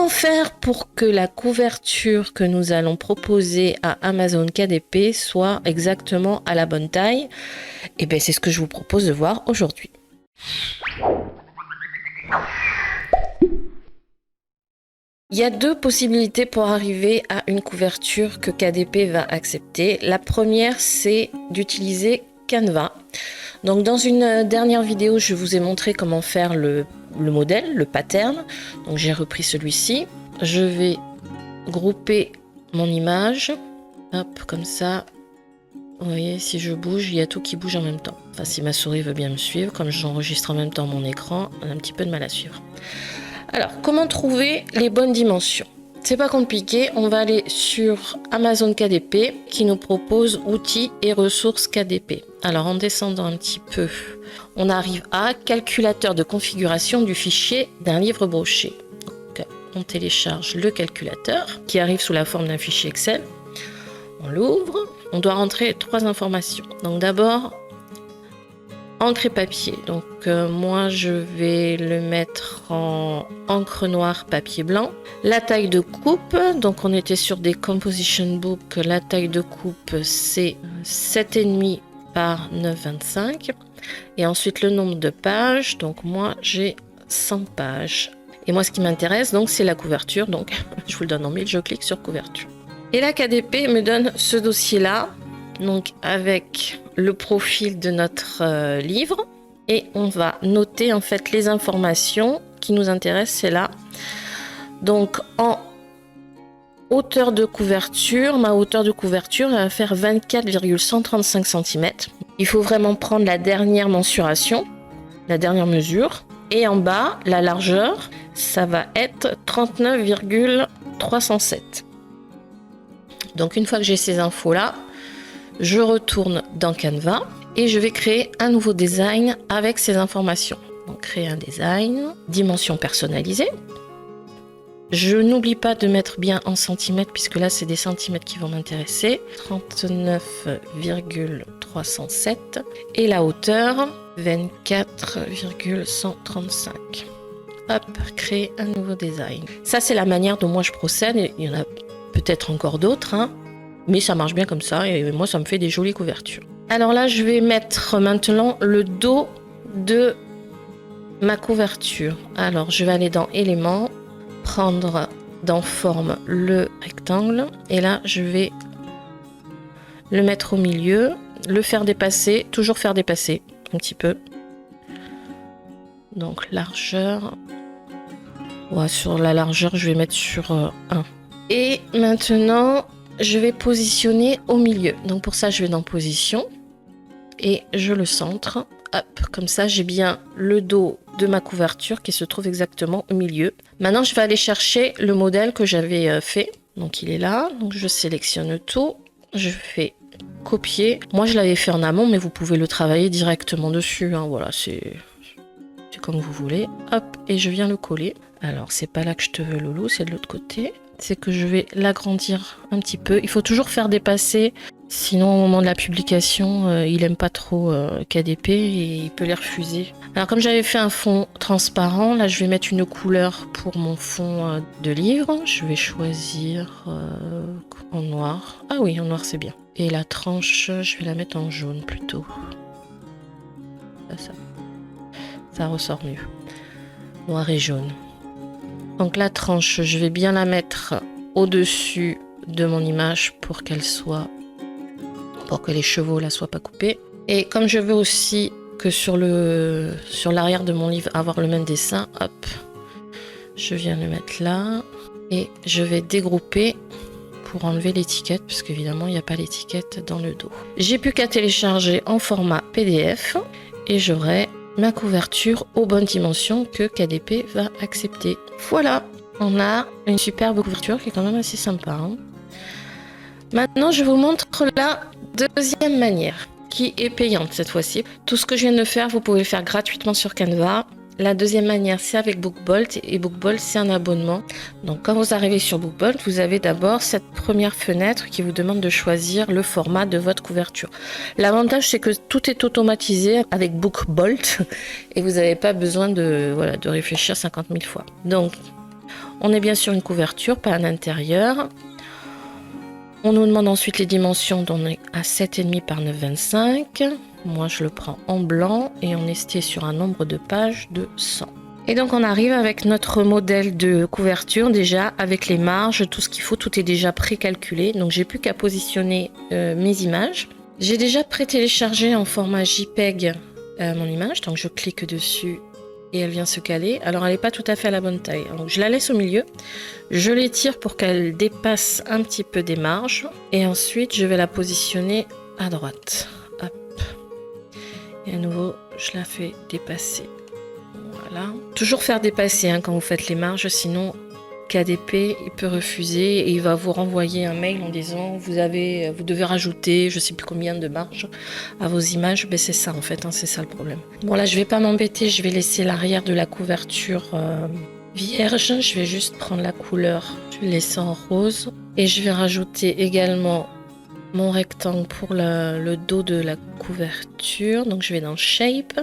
Comment faire pour que la couverture que nous allons proposer à Amazon KDP soit exactement à la bonne taille? Et bien, c'est ce que je vous propose de voir aujourd'hui. Il y a deux possibilités pour arriver à une couverture que KDP va accepter. La première, c'est d'utiliser Canva. Donc dans une dernière vidéo, je vous ai montré comment faire le modèle, le pattern. Donc j'ai repris celui-ci. Je vais grouper mon image. Hop, comme ça. Vous voyez, si je bouge, il y a tout qui bouge en même temps. Enfin, si ma souris veut bien me suivre, comme j'enregistre en même temps mon écran, on a un petit peu de mal à suivre. Alors, comment trouver les bonnes dimensions? C'est pas compliqué, on va aller sur Amazon KDP qui nous propose outils et ressources KDP. Alors en descendant un petit peu, on arrive à calculateur de configuration du fichier d'un livre broché. Donc, on télécharge le calculateur qui arrive sous la forme d'un fichier Excel. On l'ouvre, on doit rentrer 3 informations. Donc d'abord, encre et papier. Donc moi je vais le mettre en encre noire papier blanc. La taille de coupe, donc on était sur des composition books, la taille de coupe c'est 7,5 par 9,25. Et ensuite le nombre de pages, donc moi j'ai 100 pages. Et moi ce qui m'intéresse donc c'est la couverture, donc je vous le donne en mille, je clique sur couverture. Et la KDP me donne ce dossier là. Donc avec le profil de notre livre et on va noter en fait les informations qui nous intéressent, c'est là. Donc en hauteur de couverture, ma hauteur de couverture va faire 24,135 cm. Il faut vraiment prendre la dernière mensuration, la dernière mesure. Et en bas, la largeur, ça va être 39,307. Donc une fois que j'ai ces infos là, je retourne dans Canva et je vais créer un nouveau design avec ces informations. Donc créer un design, dimension personnalisée. Je n'oublie pas de mettre bien en centimètres puisque là c'est des centimètres qui vont m'intéresser. 39,307 et la hauteur 24,135. Hop, créer un nouveau design. Ça c'est la manière dont moi je procède. Il y en a peut-être encore d'autres, hein. Mais ça marche bien comme ça et moi ça me fait des jolies couvertures. Alors là je vais mettre maintenant le dos de ma couverture. Alors je vais aller dans éléments, prendre dans forme le rectangle et là je vais le mettre au milieu, le faire dépasser, toujours faire dépasser un petit peu. Donc largeur, ouais, sur la largeur je vais mettre sur 1. Et maintenant je vais positionner au milieu. Donc pour ça, je vais dans position et je le centre. Hop, comme ça, j'ai bien le dos de ma couverture qui se trouve exactement au milieu. Maintenant, je vais aller chercher le modèle que j'avais fait. Donc il est là. Donc je sélectionne tout. Je fais copier. Moi, je l'avais fait en amont, mais vous pouvez le travailler directement dessus, hein. Voilà, c'est comme vous voulez. Hop, et je viens le coller. Alors, c'est pas là que je te veux, Loulou, c'est de l'autre côté. C'est que je vais l'agrandir un petit peu. Il faut toujours faire dépasser, sinon au moment de la publication, il aime pas trop KDP et il peut les refuser. Alors comme j'avais fait un fond transparent, là je vais mettre une couleur pour mon fond de livre. Je vais choisir en noir. Ah oui, en noir c'est bien. Et la tranche, je vais la mettre en jaune plutôt. Ça ressort mieux. Noir et jaune. Donc la tranche, je vais bien la mettre au-dessus de mon image pour qu'elle soit, pour que les chevaux là soient pas coupés. Et comme je veux aussi que sur l'arrière de mon livre avoir le même dessin, hop, je viens le mettre là et je vais dégrouper pour enlever l'étiquette parce qu'évidemment il n'y a pas l'étiquette dans le dos. J'ai plus qu'à télécharger en format PDF et j'aurai ma couverture aux bonnes dimensions que KDP va accepter. Voilà, on a une superbe couverture qui est quand même assez sympa, hein. Maintenant, je vous montre la deuxième manière qui est payante cette fois-ci. Tout ce que je viens de faire, vous pouvez le faire gratuitement sur Canva. La deuxième manière, c'est avec Bookbolt et Bookbolt, c'est un abonnement. Donc quand vous arrivez sur Bookbolt, vous avez d'abord cette première fenêtre qui vous demande de choisir le format de votre couverture. L'avantage, c'est que tout est automatisé avec Bookbolt et vous n'avez pas besoin de réfléchir 50 000 fois. Donc On est bien sur une couverture, pas un intérieur. On nous demande ensuite les dimensions, dont on est à 7,5 par 9,25. Moi, je le prends en blanc et on est sur un nombre de pages de 100. Et donc, on arrive avec notre modèle de couverture déjà, avec les marges, tout ce qu'il faut, tout est déjà précalculé. Donc, j'ai plus qu'à positionner mes images. J'ai déjà pré-téléchargé en format JPEG mon image, donc je clique dessus et elle vient se caler. Alors, elle n'est pas tout à fait à la bonne taille. Donc, je la laisse au milieu, je l'étire pour qu'elle dépasse un petit peu des marges et ensuite, je vais la positionner à droite. Hop. Et à nouveau, je la fais dépasser. Voilà. Toujours faire dépasser quand vous faites les marges, sinon KDP il peut refuser et il va vous renvoyer un mail en disant vous devez rajouter je sais plus combien de marges à vos images. Ben c'est ça en fait, c'est ça le problème. Bon là je vais pas m'embêter, je vais laisser l'arrière de la couverture vierge. Je vais juste prendre la couleur, je vais laisser en rose et je vais rajouter également mon rectangle pour le dos de la couverture. Donc je vais dans Shape.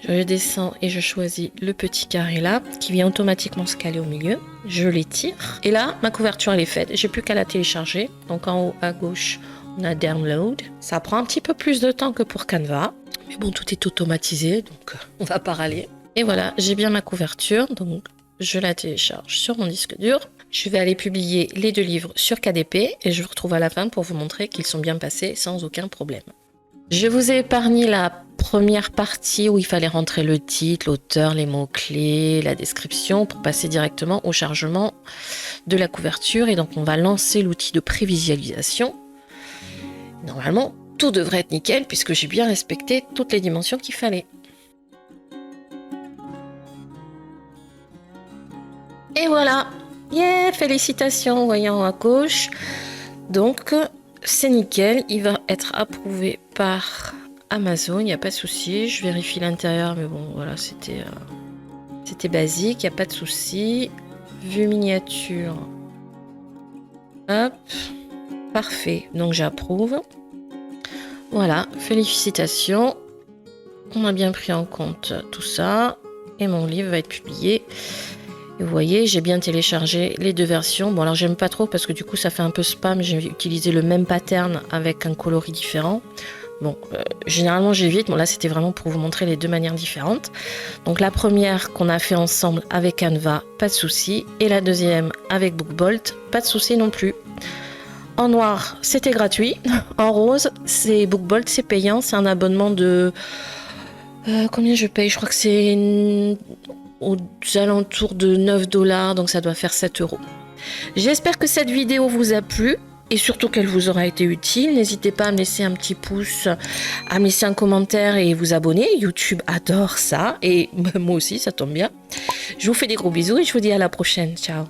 Je descends et je choisis le petit carré là qui vient automatiquement se caler au milieu. Je l'étire et là ma couverture elle est faite. J'ai plus qu'à la télécharger. Donc en haut à gauche on a Download. Ça prend un petit peu plus de temps que pour Canva, mais bon tout est automatisé donc on va pas râler. Et voilà, j'ai bien ma couverture donc je la télécharge sur mon disque dur. Je vais aller publier les 2 livres sur KDP et je vous retrouve à la fin pour vous montrer qu'ils sont bien passés sans aucun problème. Je vous ai épargné la première partie où il fallait rentrer le titre, l'auteur, les mots-clés, la description pour passer directement au chargement de la couverture. Et donc, on va lancer l'outil de prévisualisation. Normalement, tout devrait être nickel puisque j'ai bien respecté toutes les dimensions qu'il fallait. Et voilà! Yeah! Félicitations, voyant à gauche. Donc, c'est nickel, il va être approuvé par Amazon, il n'y a pas de souci. Je vérifie l'intérieur, mais bon, voilà, c'était basique, il n'y a pas de souci. Vue miniature. Hop, parfait, donc j'approuve. Voilà, félicitations. On a bien pris en compte tout ça. Et mon livre va être publié. Et vous voyez, j'ai bien téléchargé les 2 versions. Bon, alors j'aime pas trop parce que du coup, ça fait un peu spam. J'ai utilisé le même pattern avec un coloris différent. Bon, généralement, j'évite. Bon, là, c'était vraiment pour vous montrer les 2 manières différentes. Donc, la première qu'on a fait ensemble avec Canva, pas de souci. Et la deuxième avec BookBolt, pas de souci non plus. En noir, c'était gratuit. En rose, c'est BookBolt, c'est payant. C'est un abonnement de... combien je paye? Je crois que c'est... aux alentours de 9 $, donc ça doit faire 7 €. J'espère que cette vidéo vous a plu et surtout qu'elle vous aura été utile. N'hésitez pas à me laisser un petit pouce, à me laisser un commentaire et vous abonner. YouTube adore ça et moi aussi, ça tombe bien. Je vous fais des gros bisous et je vous dis à la prochaine. Ciao!